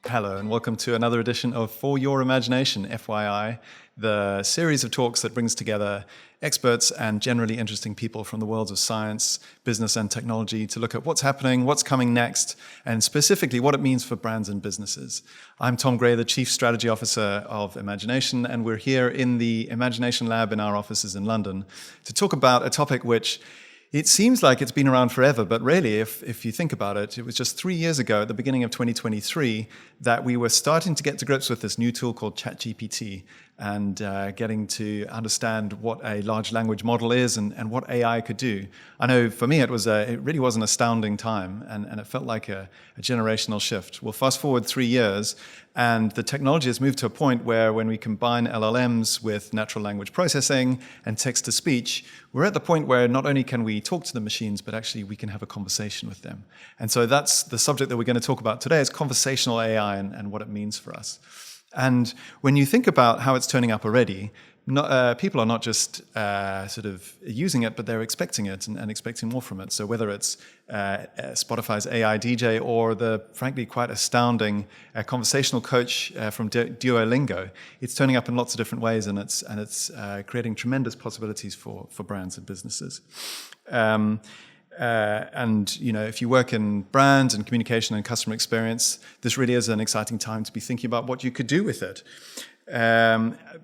Hello and welcome to another edition of For Your Imagination, FYI, the series of talks that brings together experts and generally interesting people from the worlds of science, business and technology to look at what's happening, what's coming next, and specifically what it means for brands and businesses. I'm Tom Gray, the Chief Strategy Officer of Imagination, and we're here in the Imagination Lab in our offices in London to talk about a topic which it seems like it's been around forever, but really, if you think about it, it was just 3 years ago at the beginning of 2023 that we were starting to get to grips with this new tool called ChatGPT and getting to understand what a large language model is and what AI could do. I know for me it really was an astounding time and it felt like a generational shift. Well, fast forward 3 years and the technology has moved to a point where when we combine LLMs with natural language processing and text-to-speech, we're at the point where not only can we talk to the machines, but actually we can have a conversation with them. And so that's the subject that we're going to talk about today is conversational AI and what it means for us. And when you think about how it's turning up already, people are not just sort of using it, but they're expecting it and expecting more from it. So whether it's Spotify's AI DJ or the, frankly, quite astounding conversational coach from Duolingo, it's turning up in lots of different ways, and it's creating tremendous possibilities for brands and businesses. And you know, if you work in brands and communication and customer experience, this really is an exciting time to be thinking about what you could do with it.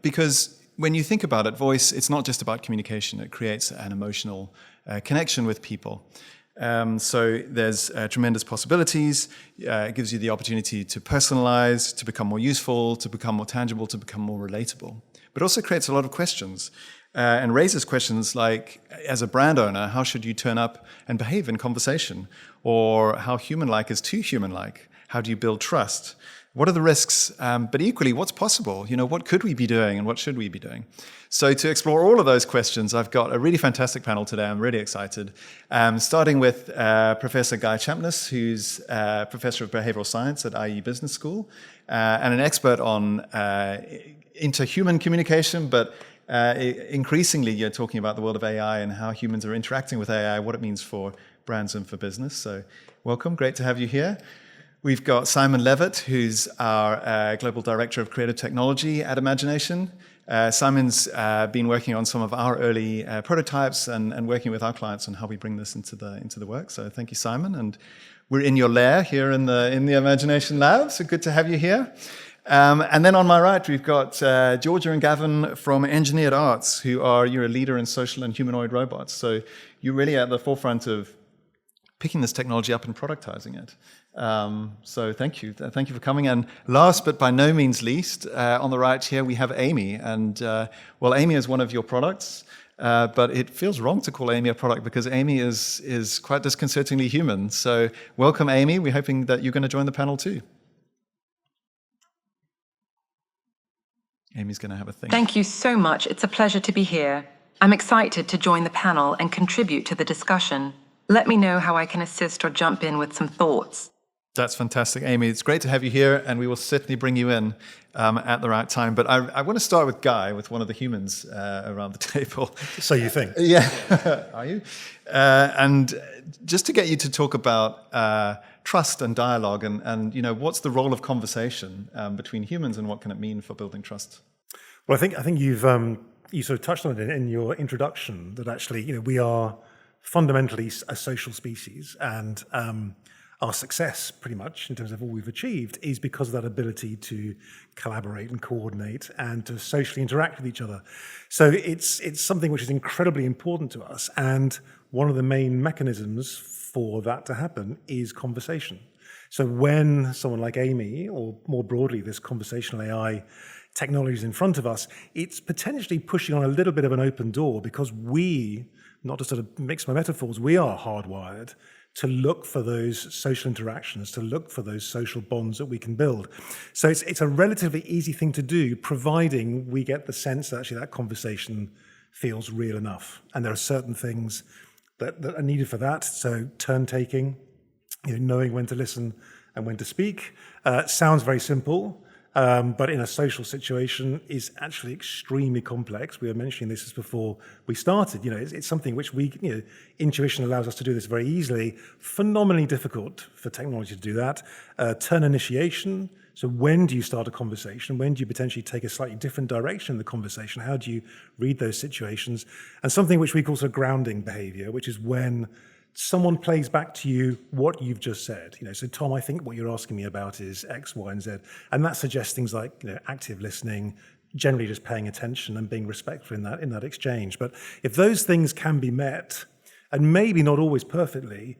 Because when you think about it, voice, it's not just about communication. It creates an emotional connection with people. So there's tremendous possibilities. It gives you the opportunity to personalize, to become more useful, to become more tangible, to become more relatable. But also creates a lot of questions. And raises questions like, as a brand owner, how should you turn up and behave in conversation? Or how human-like is too human-like? How do you build trust? What are the risks? But equally, what's possible? You know, what could we be doing and what should we be doing? So to explore all of those questions, I've got a really fantastic panel today. I'm really excited. Starting with Professor Guy Champness, who's Professor of Behavioral Science at IE Business School, and an expert on interhuman communication, but increasingly, you're talking about the world of AI and how humans are interacting with AI, what it means for brands and for business. So welcome, great to have you here. We've got Simon Levitt, who's our Global Director of Creative Technology at Imagination. Simon's been working on some of our early prototypes and working with our clients on how we bring this into the work. So thank you, Simon. And we're in your lair here in the Imagination Lab, so good to have you here. And then on my right, we've got Georgia and Gavin from Engineered Arts, you're a leader in social and humanoid robots. So you're really at the forefront of picking this technology up and productizing it. So thank you. Thank you for coming. And last but by no means least, on the right here, we have Amy. And well, Amy is one of your products. But it feels wrong to call Amy a product because Amy is quite disconcertingly human. So welcome, Amy. We're hoping that you're going to join the panel too. Amy's going to have a thing. Thank you so much. It's a pleasure to be here. I'm excited to join the panel and contribute to the discussion. Let me know how I can assist or jump in with some thoughts. That's fantastic, Amy. It's great to have you here, and we will certainly bring you in at the right time. But I want to start with Guy, with one of the humans around the table. So you think? Yeah. Are you? And just to get you to talk about trust and dialogue and you know, what's the role of conversation between humans and what can it mean for building trust? Well, I think you sort of touched on it in your introduction that actually, you know, we are fundamentally a social species, and our success, pretty much, in terms of all we've achieved, is because of that ability to collaborate and coordinate and to socially interact with each other. So it's something which is incredibly important to us, and one of the main mechanisms for that to happen is conversation. So when someone like Amy, or more broadly, this conversational AI technology is in front of us, it's potentially pushing on a little bit of an open door because we, not to sort of mix my metaphors, we are hardwired to look for those social interactions, to look for those social bonds that we can build. So it's a relatively easy thing to do, providing we get the sense that actually that conversation feels real enough. And there are certain things that are needed for that. So turn taking, you know, knowing when to listen and when to speak, sounds very simple, but in a social situation is actually extremely complex. We were mentioning this just before we started. You know, it's something which intuition allows us to do this very easily. Phenomenally difficult for technology to do that. Turn initiation, So when do you start a conversation? When do you potentially take a slightly different direction in the conversation? How do you read those situations? And something which we call sort of grounding behavior, which is when someone plays back to you what you've just said. So Tom, I think what you're asking me about is X, Y, and Z. And that suggests things like, active listening, generally just paying attention and being respectful in that exchange. But if those things can be met, and maybe not always perfectly,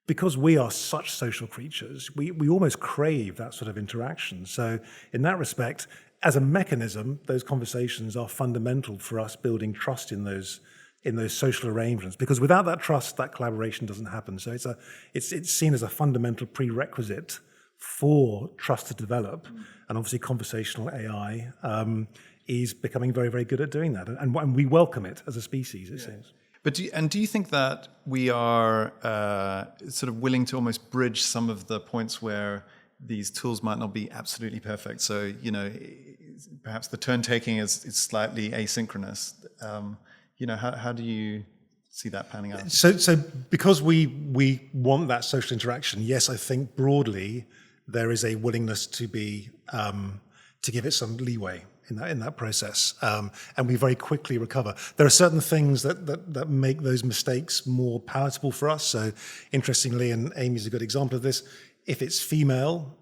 because we are such social creatures, we almost crave that sort of interaction. So in that respect, as a mechanism, those conversations are fundamental for us building trust in those social arrangements, because without that trust, that collaboration doesn't happen. So it's seen as a fundamental prerequisite for trust to develop, and obviously conversational AI is becoming very, very good at doing that, and we welcome it as a species, it seems. But do you think that we are sort of willing to almost bridge some of the points where these tools might not be absolutely perfect? So perhaps the turn taking is slightly asynchronous. How do you see that panning out? So because we want that social interaction, yes, I think broadly there is a willingness to be to give it some leeway in that process, and we very quickly recover. There are certain things that make those mistakes more palatable for us. So interestingly, and Amy's a good example of this, if it's female,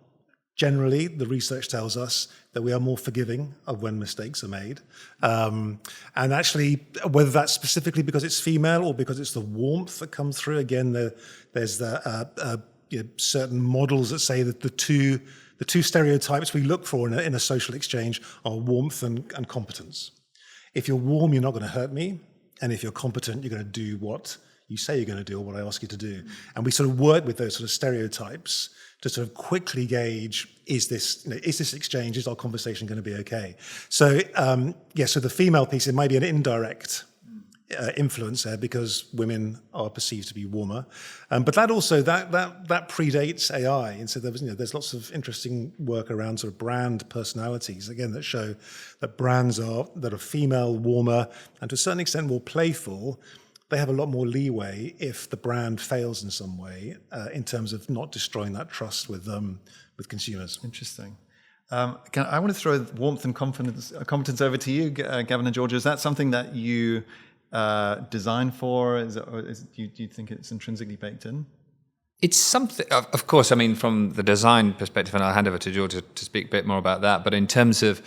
generally the research tells us that we are more forgiving of when mistakes are made. And actually, whether that's specifically because it's female or because it's the warmth that comes through, again, there's certain models that say that the two stereotypes we look for in a social exchange are warmth and competence. If you're warm, you're not going to hurt me. And if you're competent, you're going to do what you say you're going to do or what I ask you to do. And we sort of work with those sort of stereotypes to sort of quickly gauge, is this exchange, is our conversation going to be okay? So, so the female piece, it might be an indirect influence there because women are perceived to be warmer, but that also that predates AI, and so there's lots of interesting work around sort of brand personalities again that show that brands that are female, warmer, and to a certain extent more playful. They have a lot more leeway if the brand fails in some way in terms of not destroying that trust with consumers. Interesting. I want to throw warmth and competence over to you, Gavin and Georgia. Is that something that you design for? Do you think it's intrinsically baked in? It's something, of course, I mean, from the design perspective, and I'll hand over to Georgia to speak a bit more about that, but in terms of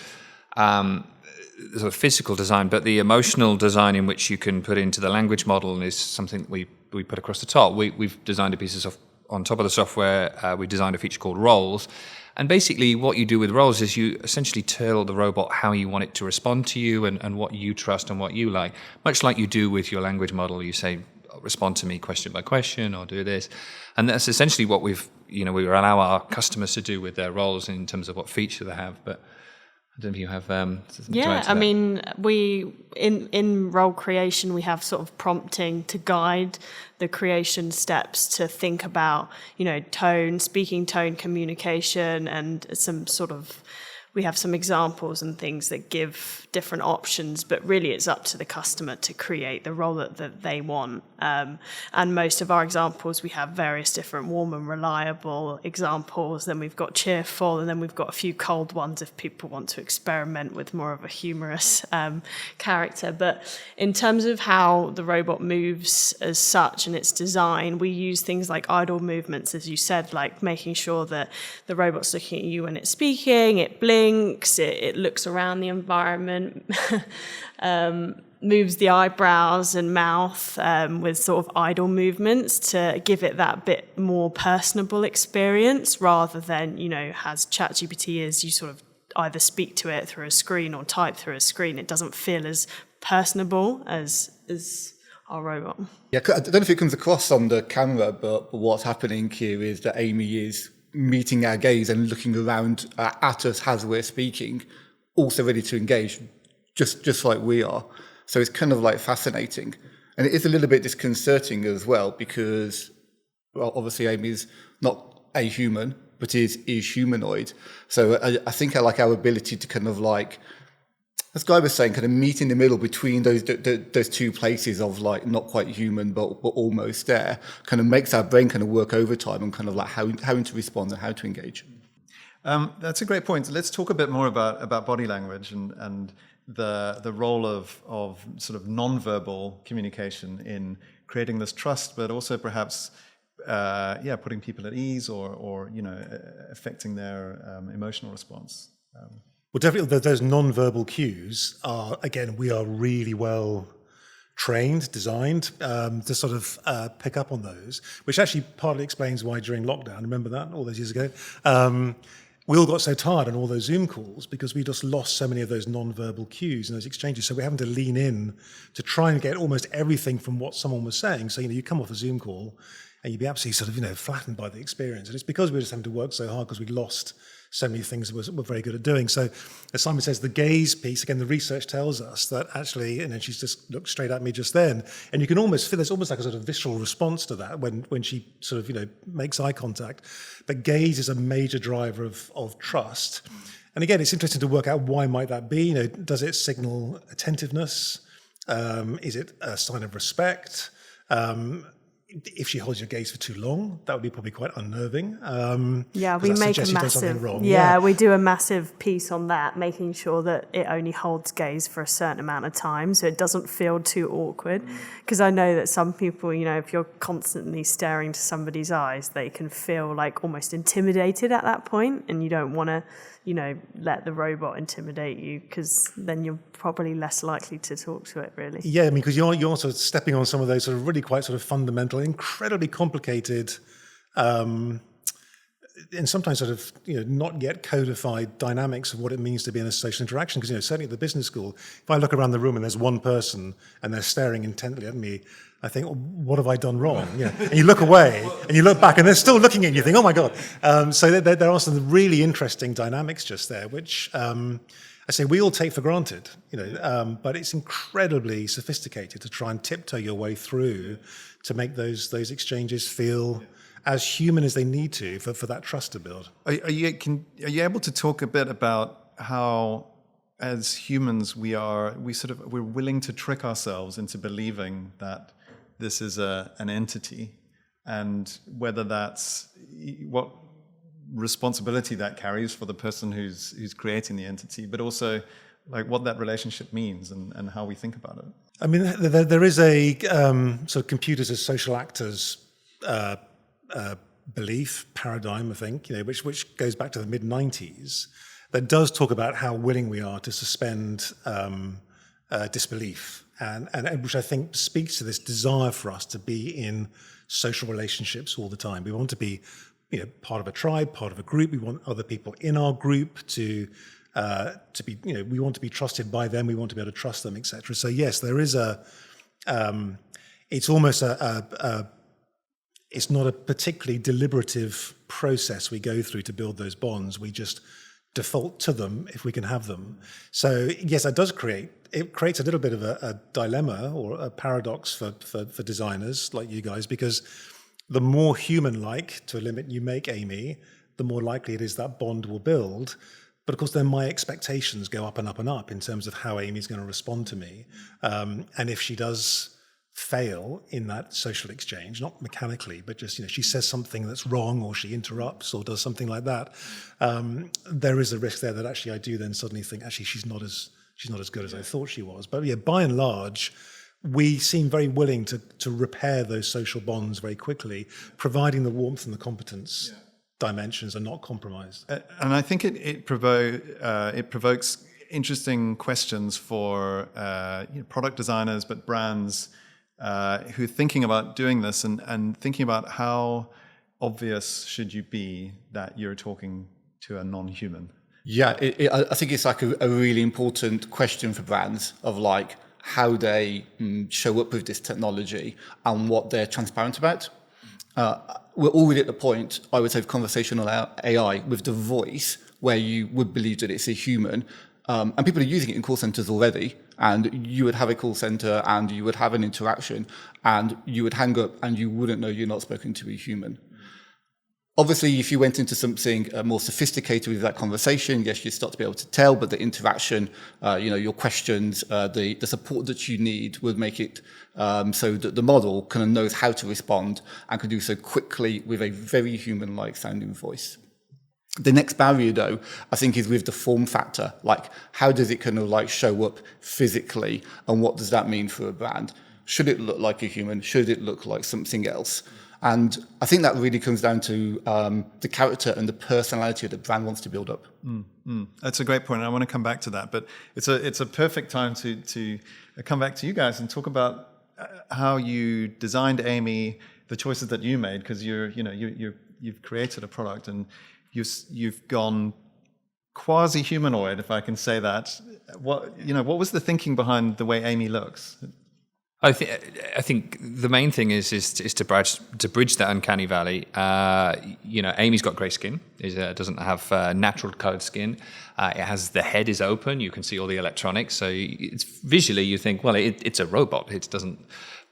sort of physical design, but the emotional design in which you can put into the language model is something we put across the top. We've designed a piece of on top of the software, we designed a feature called roles. And basically what you do with roles is you essentially tell the robot how you want it to respond to you and what you trust and what you like. Much like you do with your language model, you say, respond to me question by question or do this. And that's essentially what we allow our customers to do with their roles in terms of what feature they have. But I don't know if you have something to add to that. I mean, we in role creation we have sort of prompting to guide the creation steps to think about, tone, speaking tone, communication, and we have some examples and things that give different options, but really it's up to the customer to create the role that they want. And most of our examples, we have various different warm and reliable examples. Then we've got cheerful, and then we've got a few cold ones if people want to experiment with more of a humorous character. But in terms of how the robot moves as such and its design, we use things like idle movements, as you said, like making sure that the robot's looking at you when it's speaking, it blinks, it looks around the environment, moves the eyebrows and mouth with sort of idle movements to give it that bit more personable experience, rather than, as ChatGPT is, you sort of either speak to it through a screen or type through a screen. It doesn't feel as personable as our robot. Yeah, I don't know if it comes across on the camera, but what's happening here is that Amy is meeting our gaze and looking around at us as we're speaking, also ready to engage, just like we are. So it's kind of like fascinating. And it is a little bit disconcerting as well, because, well, obviously Amy's not a human, but is humanoid. So I think I like our ability to kind of like, as Guy was saying, kind of meet in the middle between those two places of like not quite human, but almost there, kind of makes our brain kind of work overtime and kind of like how to respond and how to engage. That's a great point. Let's talk a bit more about body language and the role of sort of non-verbal communication in creating this trust, but also perhaps putting people at ease or affecting their emotional response. Well, definitely those non-verbal cues are, again, we are really well trained, designed to sort of pick up on those, which actually partly explains why during lockdown, remember that all those years ago, we all got so tired on all those Zoom calls because we just lost so many of those non-verbal cues and those exchanges. So we're having to lean in to try and get almost everything from what someone was saying. So, you come off a Zoom call and you'd be absolutely sort of, flattened by the experience. And it's because we were just having to work so hard because we'd lost so many things that we're very good at doing. So as Simon says, the gaze piece, again, the research tells us that actually, and then she's just looked straight at me just then, and you can almost feel there's almost like a sort of visceral response to that when she sort of, makes eye contact. But gaze is a major driver of trust. And again, it's interesting to work out why might that be. Does it signal attentiveness? Is it a sign of respect? If she holds your gaze for too long, that would be probably quite unnerving. We make a massive, we do a massive piece on that, making sure that it only holds gaze for a certain amount of time, so it doesn't feel too awkward. Because I know that some people, if you're constantly staring into somebody's eyes, they can feel like almost intimidated at that point, and you don't want to, let the robot intimidate you, because then you're probably less likely to talk to it, really. Yeah, because you're sort of stepping on some of those sort of really quite sort of fundamental, incredibly complicated, and sometimes sort of not yet codified dynamics of what it means to be in a social interaction. Because certainly at the business school, if I look around the room and there's one person and they're staring intently at me, I think, what have I done wrong? And you look away and you look back and they're still looking at you. You think, oh my God. So there are some really interesting dynamics just there, which I say we all take for granted, but it's incredibly sophisticated to try and tiptoe your way through to make those exchanges feel as human as they need to for that trust to build. Are you able to talk a bit about how, as humans, we're willing to trick ourselves into believing that this is an entity, and whether that's what responsibility that carries for the person who's creating the entity, but also like what that relationship means and how we think about it. I mean, there is a sort of computers as social actors belief paradigm, I think, which goes back to the mid-90s, that does talk about how willing we are to suspend disbelief, and which I think speaks to this desire for us to be in social relationships all the time. We want to be, part of a tribe, part of a group. We want other people in our group to be, we want to be trusted by them. We want to be able to trust them, etc. So yes, there is it's almost it's not a particularly deliberative process we go through to build those bonds. We just default to them if we can have them. So yes, it creates a little bit of a dilemma or a paradox for designers like you guys, because the more human-like, to a limit, you make Amy, the more likely it is that bond will build. But of course, then my expectations go up and up and up in terms of how Amy's going to respond to me. And if she does fail in that social exchange, not mechanically, but just, she says something that's wrong, or she interrupts or does something like that, there is a risk there that actually I do then suddenly think, actually, she's not as good as I thought she was. But yeah, by and large, we seem very willing to repair those social bonds very quickly, providing the warmth and the competence dimensions are not compromised. And I think it provokes interesting questions for product designers, but brands who are thinking about doing this and thinking about how obvious should you be that you're talking to a non-human. Yeah, I think it's like a really important question for brands of like how they show up with this technology and what they're transparent about. We're already at the point, I would say, of conversational AI with the voice where you would believe that it's a human. And people are using it in call centers already. And you would have a call center and you would have an interaction and you would hang up and you wouldn't know you're not spoken to a human. Obviously, if you went into something more sophisticated with that conversation, yes, you'd start to be able to tell, but the interaction, your questions, the support that you need would make it so that the model kind of knows how to respond and can do so quickly with a very human-like sounding voice. The next barrier, though, I think, is with the form factor. Like, how does it kind of like show up physically, and what does that mean for a brand? Should it look like a human? Should it look like something else? And I think that really comes down to the character and the personality that the brand wants to build up. That's a great point. I want to come back to that, but it's a perfect time to come back to you guys and talk about how you designed Amy, the choices that you made, because you've created a product and you've gone quasi-humanoid, if I can say that. What was the thinking behind the way Amy looks? I think the main thing is to bridge that uncanny valley. Amy's got grey skin. Doesn't have natural coloured skin. It has the head is open. You can see all the electronics. So it's visually you think, well, it's a robot. It doesn't.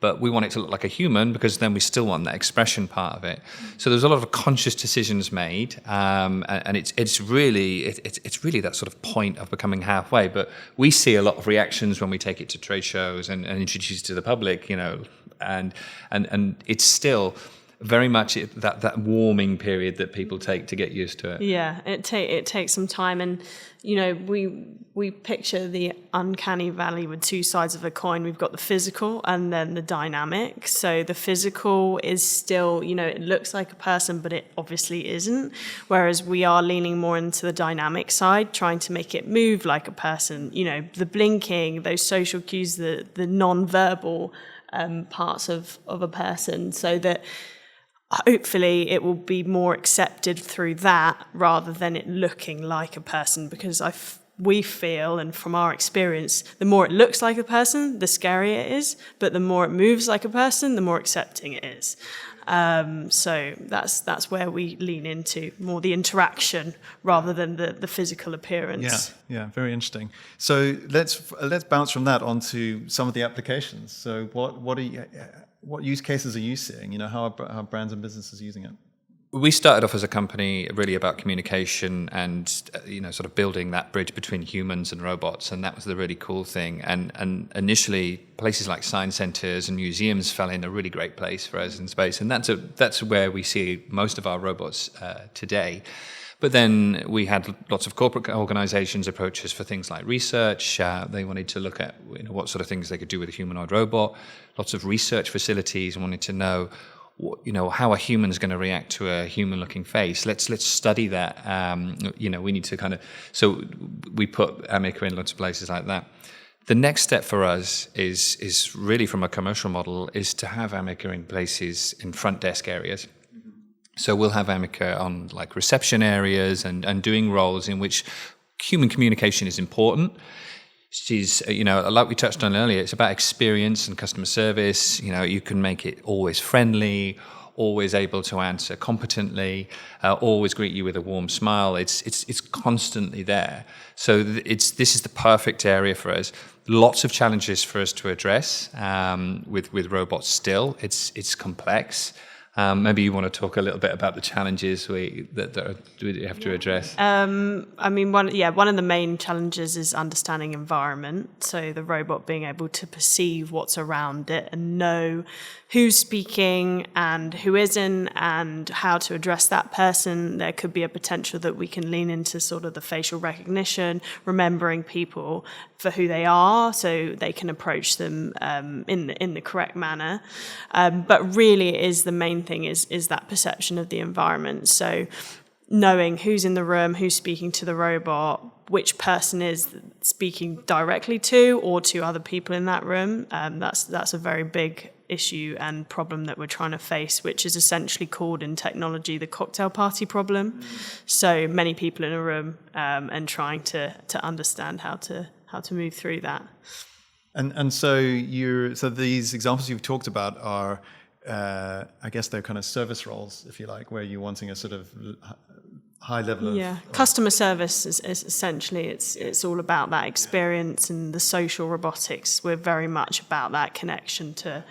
But we want it to look like a human because then we still want that expression part of it. So there's a lot of conscious decisions made, and it's really that sort of point of becoming halfway. But we see a lot of reactions when we take it to trade shows and introduce it to the public, and it's still very much that warming period that people take to get used to it. Yeah, it takes some time, and we picture the uncanny valley with two sides of a coin. We've got the physical and then the dynamic. So the physical is still, it looks like a person, but it obviously isn't. Whereas we are leaning more into the dynamic side, trying to make it move like a person. The blinking, those social cues, the non-verbal parts of a person, so that hopefully it will be more accepted through that rather than it looking like a person, because we feel, and from our experience, the more it looks like a person, the scarier it is, but the more it moves like a person, the more accepting it is. So that's where we lean into more the interaction rather than the physical appearance. Yeah, very interesting. So let's bounce from that onto some of the applications. So what use cases are you seeing? How are brands and businesses using it? We started off as a company really about communication and sort of building that bridge between humans and robots, and that was the really cool thing. And initially, places like science centers and museums fell in a really great place for us in space, and that's where we see most of our robots today. But then we had lots of corporate organizations approach us for things like research. They wanted to look at what sort of things they could do with a humanoid robot. Lots of research facilities wanted to know, how are humans going to react to a human-looking face? Let's study that. We need to so we put Amica in lots of places like that. The next step for us is really from a commercial model is to have Amica in places in front desk areas. So we'll have Amica on like reception areas and doing roles in which human communication is important. She's, like we touched on earlier, it's about experience and customer service. You can make it always friendly, always able to answer competently, always greet you with a warm smile. It's constantly there. So this is the perfect area for us. Lots of challenges for us to address with robots still. It's complex. Maybe you want to talk a little bit about the challenges that we have to address. One of the main challenges is understanding environment. So the robot being able to perceive what's around it and know who's speaking and who isn't, and how to address that person. There could be a potential that we can lean into sort of the facial recognition, remembering people for who they are, so they can approach them in the correct manner. But really, it is the main thing is that perception of the environment. So knowing who's in the room, who's speaking to the robot, which person is speaking directly to or to other people in that room. That's a very big issue and problem that we're trying to face, which is essentially called in technology the cocktail party problem. So many people in a room and trying to understand how to move through that. And so these examples you've talked about are, I guess they're kind of service roles, if you like, where you're wanting a sort of high level of customer service is essentially it's all about that experience, and the social robotics, we're very much about that connection to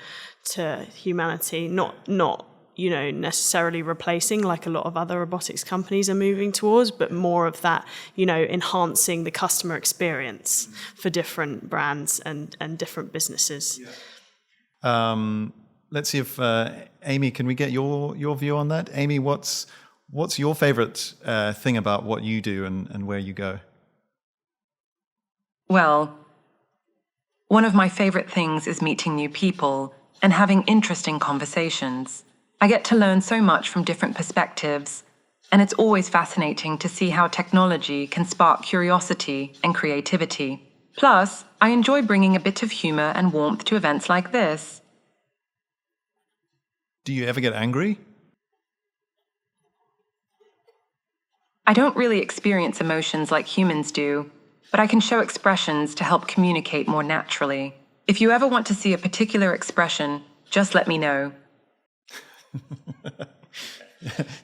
humanity, not necessarily replacing like a lot of other robotics companies are moving towards, but more of that, enhancing the customer experience for different brands and different businesses. Let's see if Amy, can we get your view on that? Amy, what What's your favorite thing about what you do and where you go? Well, one of my favorite things is meeting new people and having interesting conversations. I get to learn so much from different perspectives, and it's always fascinating to see how technology can spark curiosity and creativity. Plus, I enjoy bringing a bit of humor and warmth to events like this. Do you ever get angry? I don't really experience emotions like humans do, but I can show expressions to help communicate more naturally. If you ever want to see a particular expression, just let me know.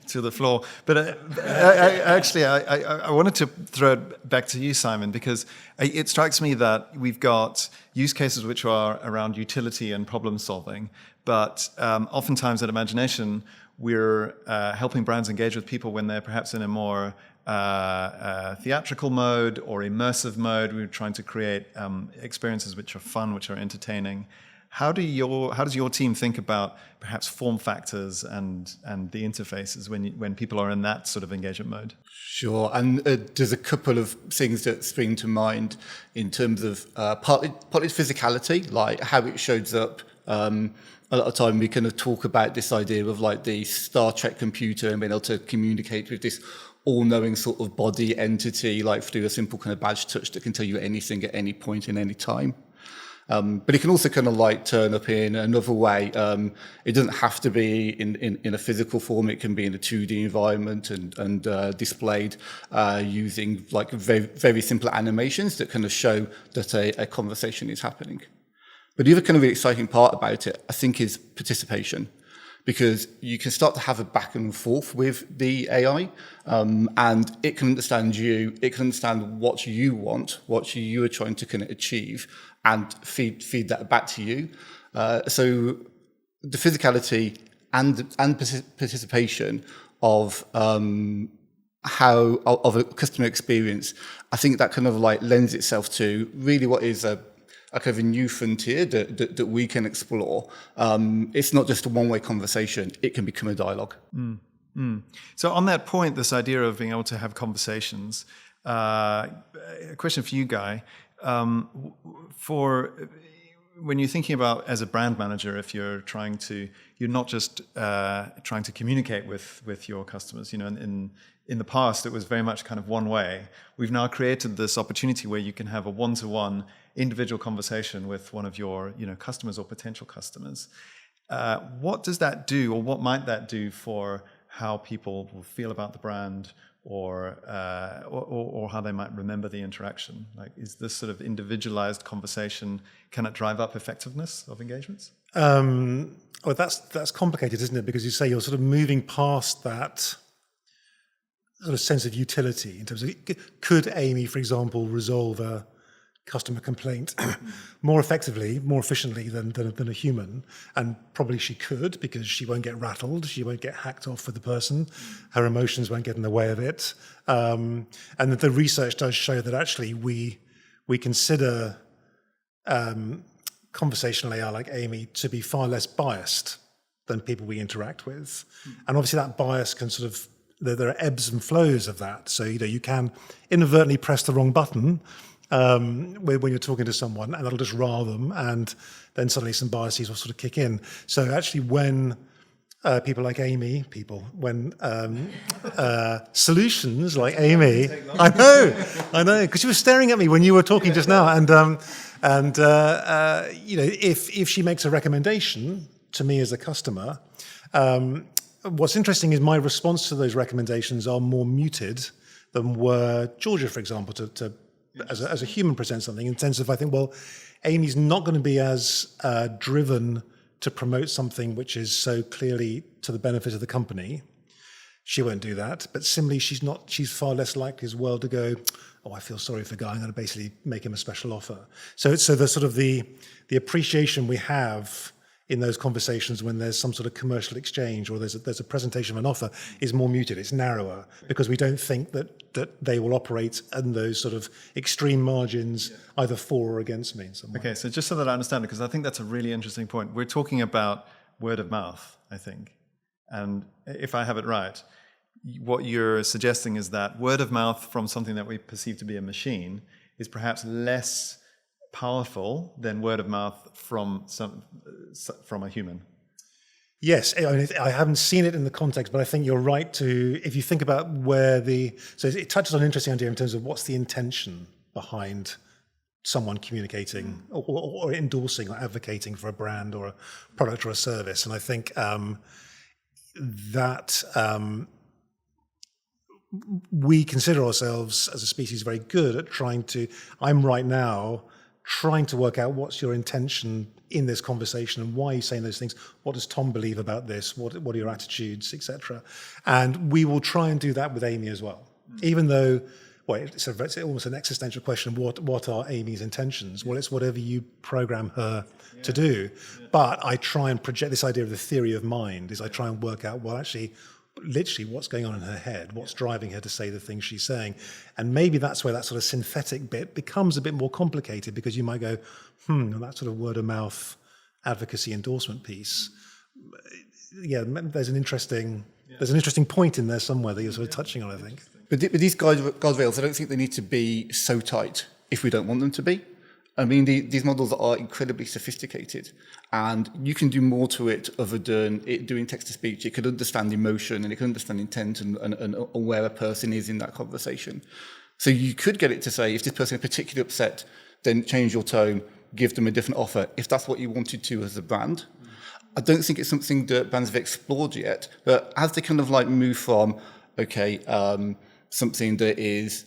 To the floor. But I wanted to throw it back to you, Simon, because it strikes me that we've got use cases which are around utility and problem solving, but oftentimes at Imagination, we're helping brands engage with people when they're perhaps in a more theatrical mode or immersive mode. We're trying to create experiences which are fun, which are entertaining. How does your team think about perhaps form factors and the interfaces when people are in that sort of engagement mode? Sure, and there's a couple of things that spring to mind in terms of partly physicality, like how it shows up. A lot of time we kind of talk about this idea of like the Star Trek computer and being able to communicate with this all-knowing sort of body entity, like through a simple kind of badge touch that can tell you anything at any point in any time. But it can also kind of like turn up in another way. It doesn't have to be in a physical form. It can be in a 2D environment and displayed using like very, very simple animations that kind of show that a conversation is happening. But the other kind of really exciting part about it, I think, is participation, because you can start to have a back and forth with the AI, and it can understand you, it can understand what you want, what you are trying to kind of achieve, and feed that back to you. So the physicality and participation of of a customer experience, I think that kind of like lends itself to really what is a kind of a new frontier that we can explore. It's not just a one-way conversation; it can become a dialogue. So on that point, this idea of being able to have conversations, a question for you, Guy. For when you're thinking about as a brand manager, if you're not just trying to communicate with your customers. You know, in the past, it was very much kind of one way. We've now created this opportunity where you can have a one-to-one individual conversation with one of your customers or potential customers. What does that do, or what might that do for how people will feel about the brand, or how they might remember the interaction? Like, is this sort of individualized conversation, can it drive up effectiveness of engagements? Well, that's complicated, isn't it? Because you say you're sort of moving past that sort of sense of utility in terms of, could Amy, for example, resolve a customer complaint more effectively, more efficiently than a human? And probably she could, because she won't get rattled, she won't get hacked off for the person, her emotions won't get in the way of it. And the research does show that actually we consider conversational AI like Amy to be far less biased than people we interact with. And obviously that bias can sort of, there are ebbs and flows of that. So, you can inadvertently press the wrong button when you're talking to someone, and that'll just rile them, and then suddenly some biases will sort of kick in. So actually when people like Amy, solutions like Amy, I know, because she was staring at me when you were talking just now, and if she makes a recommendation to me as a customer, what's interesting is my response to those recommendations are more muted than were Georgia, for example, to as a human present something, in the sense of, I think, well, Amy's not going to be as driven to promote something which is so clearly to the benefit of the company. She won't do that. But similarly, she's far less likely as well to go, oh, I feel sorry for Guy, I'm going to basically make him a special offer. So the sort of the appreciation we have in those conversations when there's some sort of commercial exchange or there's a presentation of an offer is more muted, it's narrower, because we don't think that they will operate in those sort of extreme margins, either for or against me in some way. Okay, so just so that I understand it, because I think that's a really interesting point. We're talking about word of mouth, I think. And if I have it right, what you're suggesting is that word of mouth from something that we perceive to be a machine is perhaps less powerful than word of mouth from a human. Yes, I mean, I haven't seen it in the context, but I think you're right to, if you think about so it touches on an interesting idea in terms of what's the intention behind someone communicating or endorsing or advocating for a brand or a product or a service. And I think that we consider ourselves as a species very good at I'm right now trying to work out what's your intention in this conversation and why are you saying those things? What does Tom believe about this? What are your attitudes, etc.? And we will try and do that with Amy as well, even though, well, it's almost an existential question. What are Amy's intentions? Well, it's whatever you program her to do. But I try and project this idea of the theory of mind. I try and work out, well, actually, literally what's going on in her head, what's driving her to say the things she's saying. And maybe that's where that sort of synthetic bit becomes a bit more complicated, because you might go, that sort of word of mouth advocacy endorsement piece. Yeah, there's an interesting point in there somewhere that you're sort of touching on, I think. But these guardrails, I don't think they need to be so tight if we don't want them to be. I mean, these models are incredibly sophisticated, and you can do more to it other than it doing text-to-speech. It could understand emotion, and it can understand intent and where a person is in that conversation. So you could get it to say, if this person is particularly upset, then change your tone, give them a different offer, if that's what you wanted to as a brand. I don't think it's something that brands have explored yet, but as they kind of like move from, something that is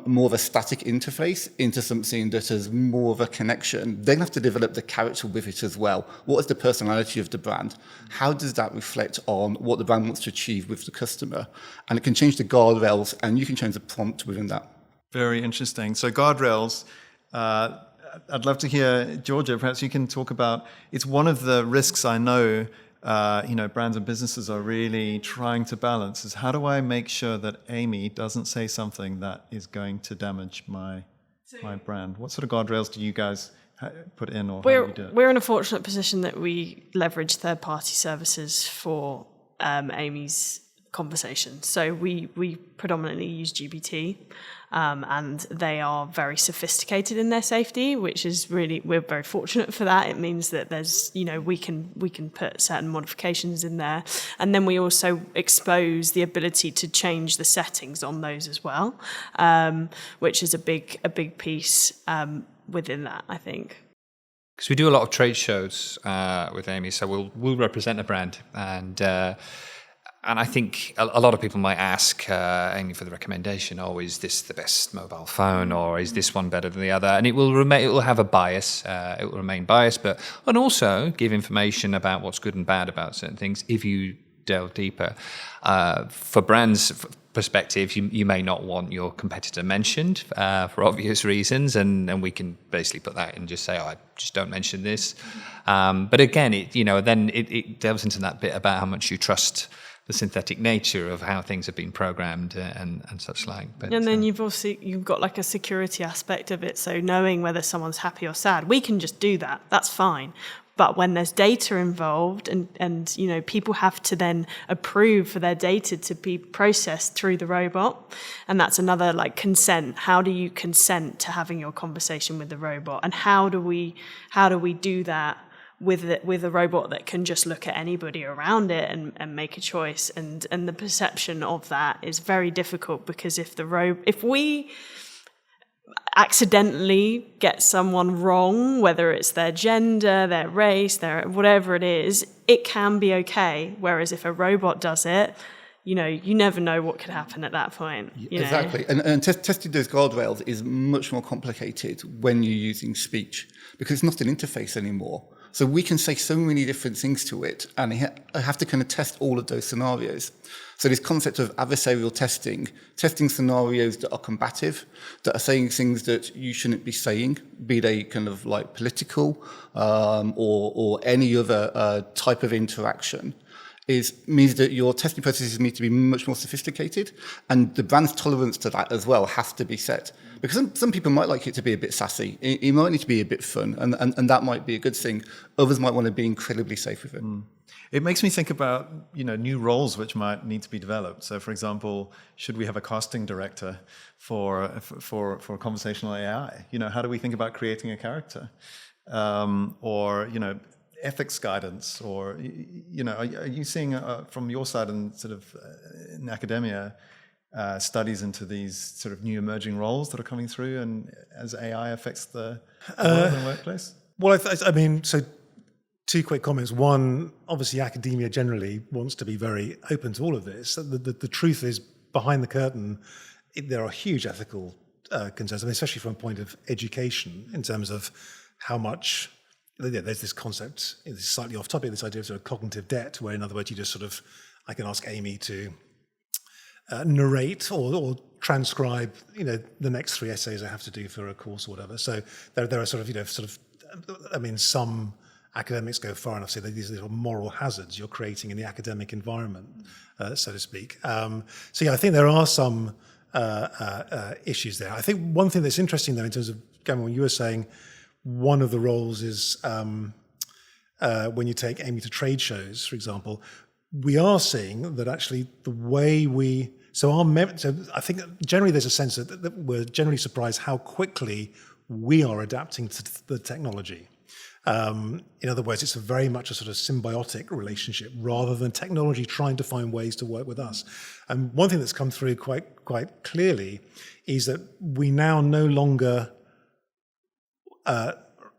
more of a static interface into something that has more of a connection, they're going to have to develop the character with it as well. What is the personality of the brand? How does that reflect on what the brand wants to achieve with the customer? And it can change the guardrails, and you can change the prompt within that. Very interesting. So guardrails, I'd love to hear, Georgia, perhaps you can talk about, it's one of the risks I know brands and businesses are really trying to balance, is how do I make sure that Amy doesn't say something that is going to damage my brand? What sort of guardrails do you guys put in, or how do you do it? We're in a fortunate position that we leverage third-party services for Amy's conversation. So we predominantly use GPT, and they are very sophisticated in their safety, which is really, we're very fortunate for that. It means that there's, we can put certain modifications in there, and then we also expose the ability to change the settings on those as well, which is a big piece within that, I think. Because we do a lot of trade shows with Amy, so we'll represent a brand, and I think a lot of people might ask Amy for the recommendation, is this the best mobile phone, or is this one better than the other? And it will have a bias, it will remain biased, and also give information about what's good and bad about certain things if you delve deeper. For brands' perspective, you may not want your competitor mentioned for obvious reasons, and we can basically put that and just say, I just don't mention this. But again, it delves into that bit about how much you trust the synthetic nature of how things have been programmed and such like. But, and then you've got like a security aspect of it. So knowing whether someone's happy or sad, we can just do that. That's fine. But when there's data involved and people have to then approve for their data to be processed through the robot, and that's another like consent. How do you consent to having your conversation with the robot, and how do we do that with a robot that can just look at anybody around it and make a choice, and the perception of that is very difficult, because if we accidentally get someone wrong, whether it's their gender, their race, their whatever it is, it can be okay. Whereas if a robot does it, you never know what could happen at that point. Exactly. And testing those guardrails is much more complicated when you're using speech, because it's not an interface anymore. So we can say so many different things to it, and I have to kind of test all of those scenarios. So this concept of adversarial testing scenarios that are combative, that are saying things that you shouldn't be saying, be they kind of like political or any other type of interaction, means that your testing processes need to be much more sophisticated, and the brand's tolerance to that as well has to be set. Because some people might like it to be a bit sassy. It might need to be a bit fun, and that might be a good thing. Others might want to be incredibly safe with it. It makes me think about, new roles which might need to be developed. So, for example, should we have a casting director for conversational AI? How do we think about creating a character? Or ethics guidance, or are you seeing from your side and sort of in academia studies into these sort of new emerging roles that are coming through, and as AI affects the world and workplace? Well, I mean, so two quick comments. One, obviously, academia generally wants to be very open to all of this. The truth is, behind the curtain, there are huge ethical concerns. I mean, especially from a point of education, in terms of how much. There's this concept, it's slightly off topic, this idea of sort of cognitive debt, where in other words, you just sort of, I can ask Amy to narrate or transcribe, the next 3 essays I have to do for a course or whatever. So there are sort of, I mean, some academics go far enough to say that these are little moral hazards you're creating in the academic environment, so to speak. So yeah, I think there are some issues there. I think one thing that's interesting though, in terms of going on what you were saying, one of the roles is when you take Amy to trade shows, for example, we are seeing that actually the way so I think generally there's a sense that we're generally surprised how quickly we are adapting to the technology. In other words, it's very much a sort of symbiotic relationship rather than technology trying to find ways to work with us. And one thing that's come through quite clearly is that we now no longer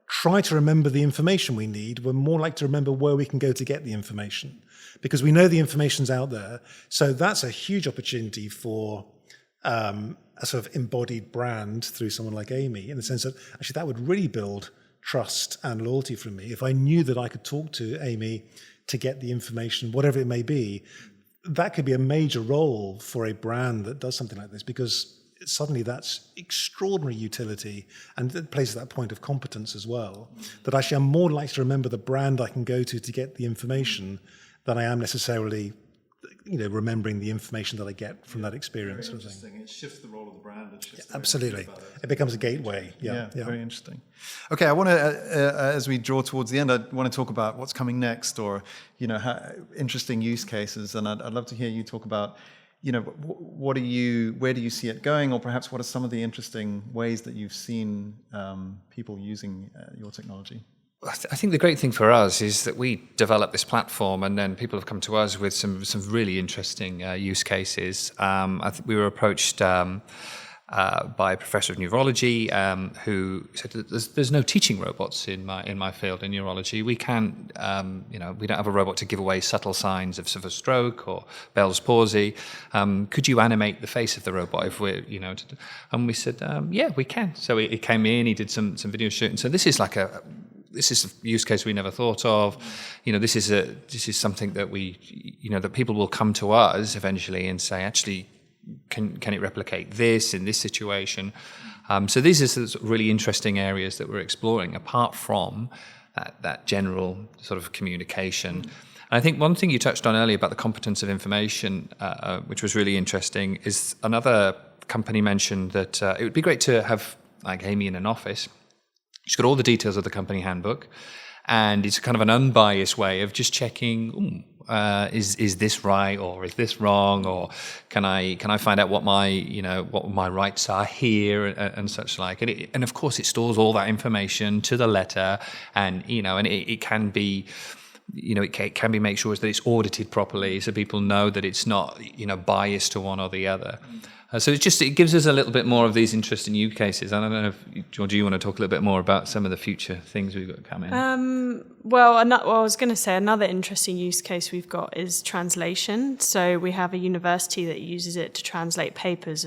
try to remember the information we need. We're more like to remember where we can go to get the information, because we know the information's out there. So that's a huge opportunity for a sort of embodied brand through someone like Amy, in the sense that actually that would really build trust and loyalty from me. If I knew that I could talk to Amy to get the information, whatever it may be, that could be a major role for a brand that does something like this, because suddenly that's extraordinary utility, and it plays at that point of competence as well, that actually I'm more likely to remember the brand I can go to get the information than I am necessarily remembering the information that I get from that experience. Very interesting. It shifts the role of the brand. It shifts absolutely. It becomes a gateway. Yeah. Very interesting. Okay, I want to, as we draw towards the end, I want to talk about what's coming next, or interesting use cases, and I'd love to hear you talk about where do you see it going, or perhaps what are some of the interesting ways that you've seen people using your technology? I think the great thing for us is that we develop this platform, and then people have come to us with some really interesting use cases. I think we were approached by a professor of neurology who said that there's no teaching robots in my field in neurology. We can't, we don't have a robot to give away subtle signs of a stroke or Bell's palsy. Could you animate the face of the robot if we're, and we said, yeah, we can. So he came in, he did some video shooting. So this is a use case we never thought of. This is something that that people will come to us eventually and say, actually, can it replicate this in this situation? So these are the really interesting areas that we're exploring, apart from that general sort of communication. And I think one thing you touched on earlier about the competence of information, which was really interesting, is another company mentioned that it would be great to have like Amy in an office. She's got all the details of the company handbook, and it's kind of an unbiased way of just checking, is this right, or is this wrong, or can I find out what my rights are here, and such like. And of course it stores all that information to the letter, and it can be, it can be make sure that it's audited properly, so people know that it's not biased to one or the other. So it gives us a little bit more of these interesting use cases. I don't know if, George, you want to talk a little bit more about some of the future things we've got coming? Well, I was going to say another interesting use case we've got is translation. So we have a university that uses it to translate papers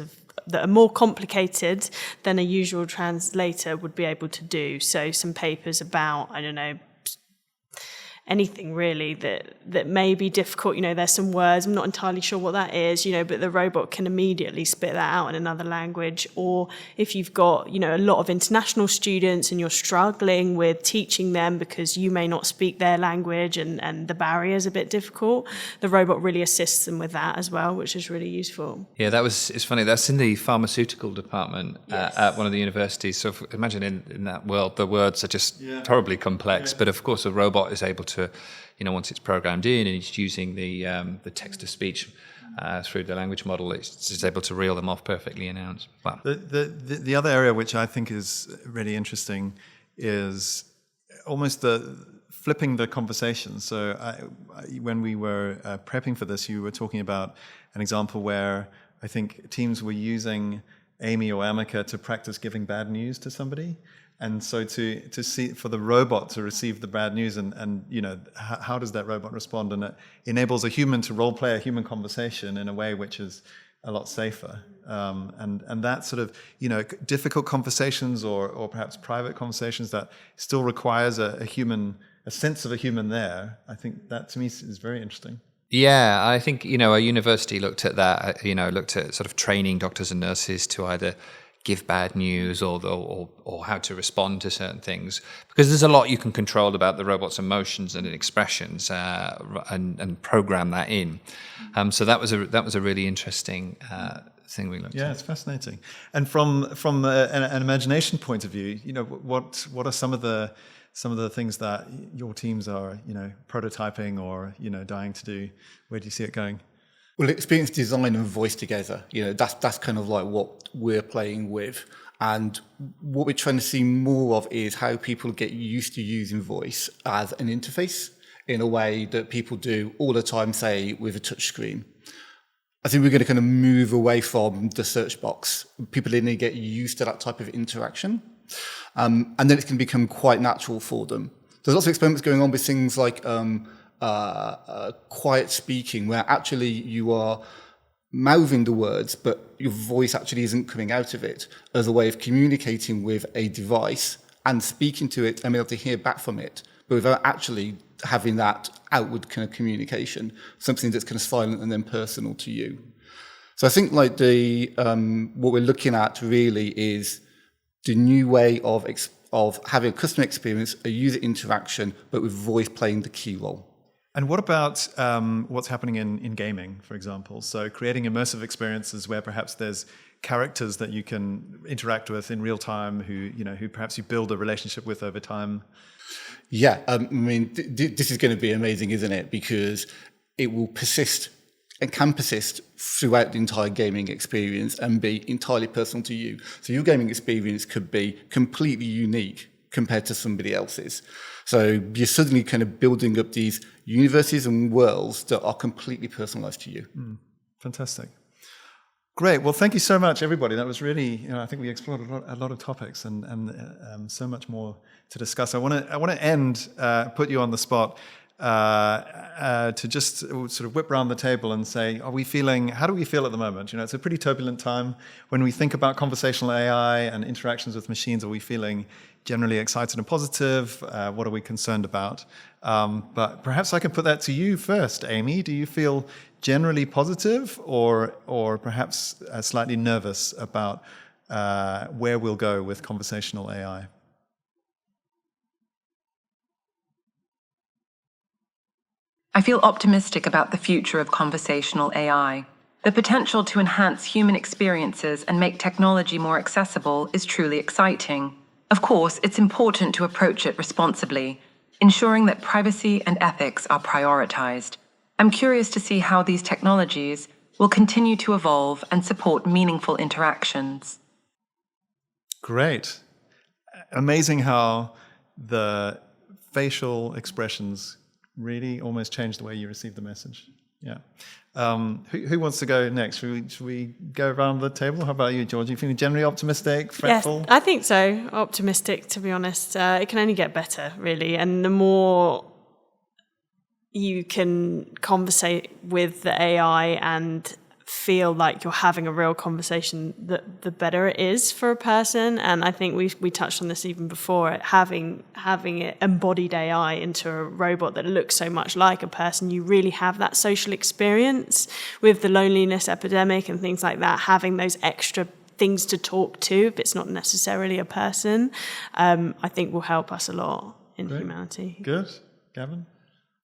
that are more complicated than a usual translator would be able to do. So some papers about, I don't know, anything really that may be difficult. There's some words, I'm not entirely sure what that is, but the robot can immediately spit that out in another language. Or if you've got, a lot of international students and you're struggling with teaching them because you may not speak their language and the barrier's a bit difficult, the robot really assists them with that as well, which is really useful. Yeah, it's funny, that's in the pharmaceutical department at one of the universities. So imagine in that world, the words are just horribly complex, but of course a robot is able to to, once it's programmed in and it's using the text to speech through the language model, it's just able to reel them off perfectly in ounce. Wow. The other area which I think is really interesting is almost the flipping the conversation. So when we were prepping for this, you were talking about an example where I think teams were using Amy or Amika to practice giving bad news to somebody. And so to see, for the robot to receive the bad news and how does that robot respond? And it enables a human to role play a human conversation in a way which is a lot safer. And that sort of, difficult conversations or perhaps private conversations that still requires a sense of a human there. I think that to me is very interesting. Yeah, I think, a university looked at that, looked at sort of training doctors and nurses to either give bad news or how to respond to certain things, because there's a lot you can control about the robot's emotions and expressions and program that in. So that was a really interesting thing we looked at. Yeah, it's fascinating. And from an imagination point of view, what are some of the things that your teams are, prototyping or, dying to do? Where do you see it going? Well, experience design and voice together, that's kind of like what we're playing with. And what we're trying to see more of is how people get used to using voice as an interface in a way that people do all the time, say, with a touch screen. I think we're going to kind of move away from the search box. People need to get used to that type of interaction. And then it can become quite natural for them. There's lots of experiments going on with things like quiet speaking, where actually you are mouthing the words, but your voice actually isn't coming out of it, as a way of communicating with a device and speaking to it and being able to hear back from it, but without actually having that outward kind of communication, something that's kind of silent and then personal to you. So I think like what we're looking at really is the new way of having a customer experience, a user interaction, but with voice playing the key role. And what about what's happening in gaming, for example? So creating immersive experiences where perhaps there's characters that you can interact with in real time, who perhaps you build a relationship with over time. Yeah, this is going to be amazing, isn't it? Because it will persist and can persist throughout the entire gaming experience and be entirely personal to you. So your gaming experience could be completely unique compared to somebody else's. So you're suddenly kind of building up these universes and worlds that are completely personalized to you. Fantastic. Great. Well, thank you so much, everybody. That was really, I think we explored a lot of topics and so much more to discuss. I want to end, put you on the spot, to just sort of whip around the table and say, how do we feel at the moment? It's a pretty turbulent time. When we think about conversational AI and interactions with machines, are we feeling generally excited and positive? What are we concerned about? But perhaps I can put that to you first, Amy. Do you feel generally positive or perhaps slightly nervous about where we'll go with conversational AI? I feel optimistic about the future of conversational AI. The potential to enhance human experiences and make technology more accessible is truly exciting. Of course, it's important to approach it responsibly, ensuring that privacy and ethics are prioritized. I'm curious to see how these technologies will continue to evolve and support meaningful interactions. Great. Amazing how the facial expressions really almost changed the way you receive the message. Yeah. Who wants to go next? Should we go around the table? How about you, George? Are you feeling generally optimistic, fretful? Yes, I think so. Optimistic, to be honest. It can only get better, really. And the more you can conversate with the AI and feel like you're having a real conversation, the better it is for a person. And I think we touched on this even before, having it embodied AI into a robot that looks so much like a person, you really have that social experience with the loneliness epidemic and things like that, having those extra things to talk to if it's not necessarily a person, I think will help us a lot in humanity. Good. Gavin?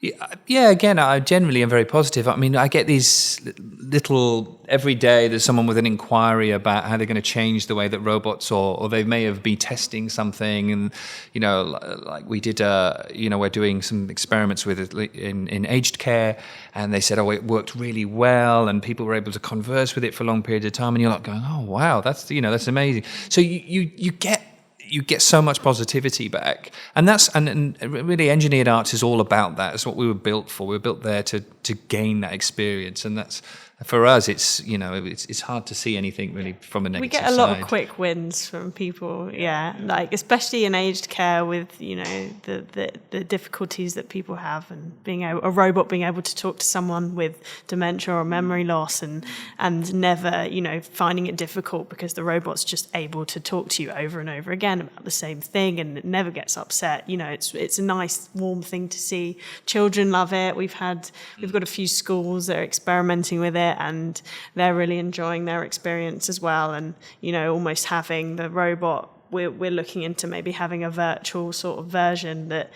Yeah, again, I generally am very positive. I mean, I get these little, every day there's someone with an inquiry about how they're going to change the way that robots, or they may have been testing something. And, like we did, we're doing some experiments with it in aged care, and they said, oh, it worked really well, and people were able to converse with it for long periods of time. And you're like going, oh, wow, that's amazing. So you get so much positivity back, and and really engineered arts is all about that. It's what we were built for. We were built there to gain that experience, and that's, for us, it's hard to see anything really from a negative side. We get a lot of quick wins from people, like especially in aged care with the difficulties that people have, and a robot being able to talk to someone with dementia or memory loss, and never finding it difficult because the robot's just able to talk to you over and over again about the same thing, and it never gets upset. It's a nice warm thing to see. Children love it. We've got a few schools that are experimenting with it, and they're really enjoying their experience as well. And almost having the robot, we're looking into maybe having a virtual sort of version that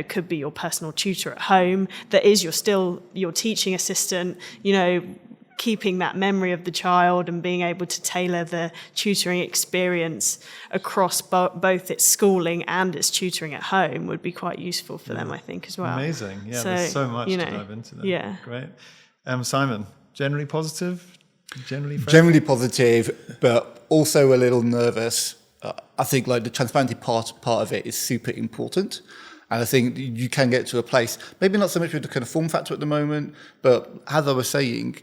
could be your personal tutor at home, that is your teaching assistant, keeping that memory of the child and being able to tailor the tutoring experience across both its schooling and its tutoring at home would be quite useful for them, I think, as well. Amazing. Yeah, there's so much to dive into there. Yeah. Great. Simon, generally positive? Generally positive, but also a little nervous. I think like the transparency part of it is super important. And I think you can get to a place, maybe not so much with the kind of form factor at the moment, but as I was saying,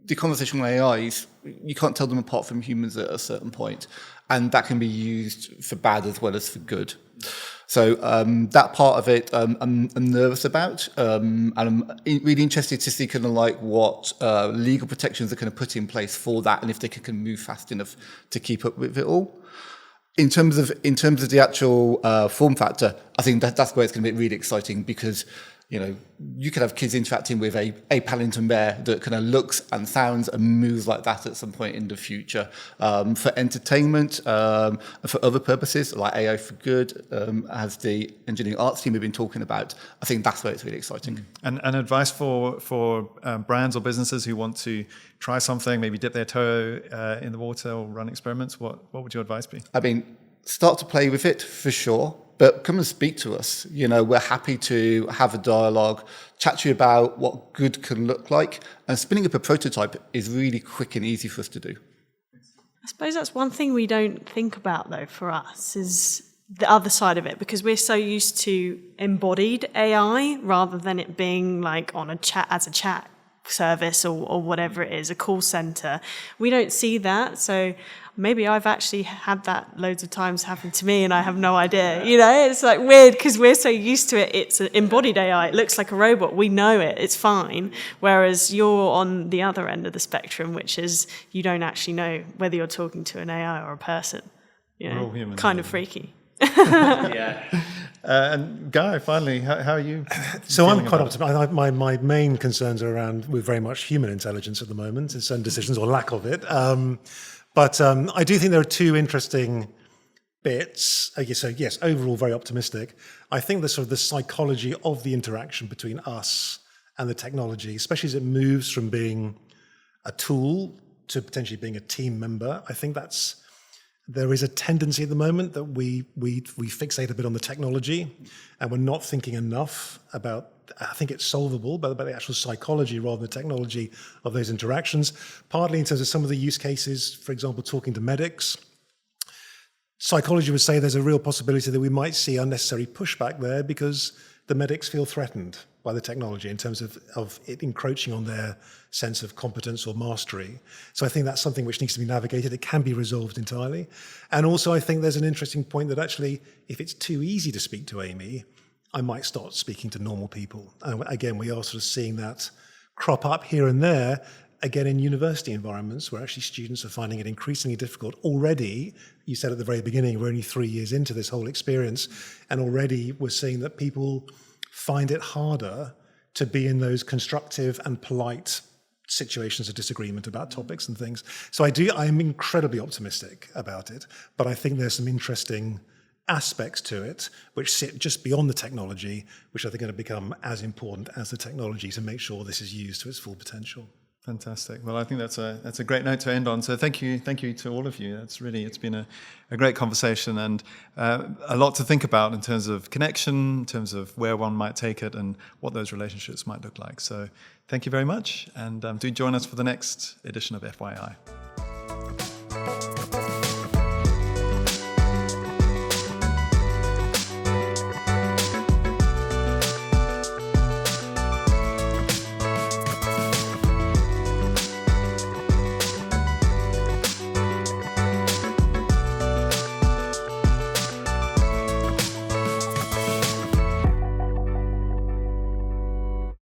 the conversational AIs, you can't tell them apart from humans at a certain point. And that can be used for bad as well as for good. So that part of it I'm nervous about. And I'm really interested to see kind of like what legal protections are kind of put in place for that, and if they can move fast enough to keep up with it all. In terms of the actual form factor, I think that's where it's going to be really exciting, because you could have kids interacting with a Paddington bear that kind of looks and sounds and moves like that at some point in the future, for entertainment, and for other purposes like AI for good, as the engineering arts team have been talking about. I think that's where it's really exciting. And advice for brands or businesses who want to try something, maybe dip their toe in the water or run experiments. What would your advice be? I mean, start to play with it for sure. But come and speak to us. We're happy to have a dialogue, chat to you about what good can look like. And spinning up a prototype is really quick and easy for us to do. I suppose that's one thing we don't think about, though, for us, is the other side of it, because we're so used to embodied AI rather than it being like on a chat service or whatever it is, a call center. We don't see that. So maybe I've actually had that loads of times happen to me and I have no idea. It's like weird because we're so used to it. It's an embodied AI. It looks like a robot. We know it. It's fine. Whereas you're on the other end of the spectrum, which is you don't actually know whether you're talking to an AI or a person. We're all human. Kind of freaky. Yeah. And Guy, finally, how are you? So I'm quite optimistic. My main concerns are around, we're very much human intelligence at the moment in certain decisions, or lack of it. But I do think there are two interesting bits. Okay, so yes, overall very optimistic. I think the sort of the psychology of the interaction between us and the technology, especially as it moves from being a tool to potentially being a team member, I think there is a tendency at the moment that we fixate a bit on the technology, and we're not thinking enough about, I think it's solvable, but about the actual psychology rather than the technology of those interactions, partly in terms of some of the use cases, for example, talking to medics. Psychology would say there's a real possibility that we might see unnecessary pushback there because the medics feel threatened by the technology in terms of it encroaching on their sense of competence or mastery. So I think that's something which needs to be navigated. It can be resolved entirely. And also I think there's an interesting point that actually, if it's too easy to speak to Amy, I might start speaking to normal people. And again, we are sort of seeing that crop up here and there, again in university environments where actually students are finding it increasingly difficult. Already, you said at the very beginning, we're only 3 years into this whole experience, and already we're seeing that people find it harder to be in those constructive and polite situations of disagreement about topics and things. So I'm incredibly optimistic about it, but I think there's some interesting aspects to it which sit just beyond the technology, which I think are going to become as important as the technology to make sure this is used to its full potential. Fantastic. Well, I think that's a great note to end on. So thank you to all of you. It's been a great conversation and a lot to think about in terms of connection, in terms of where one might take it and what those relationships might look like. So thank you very much, and do join us for the next edition of FYI.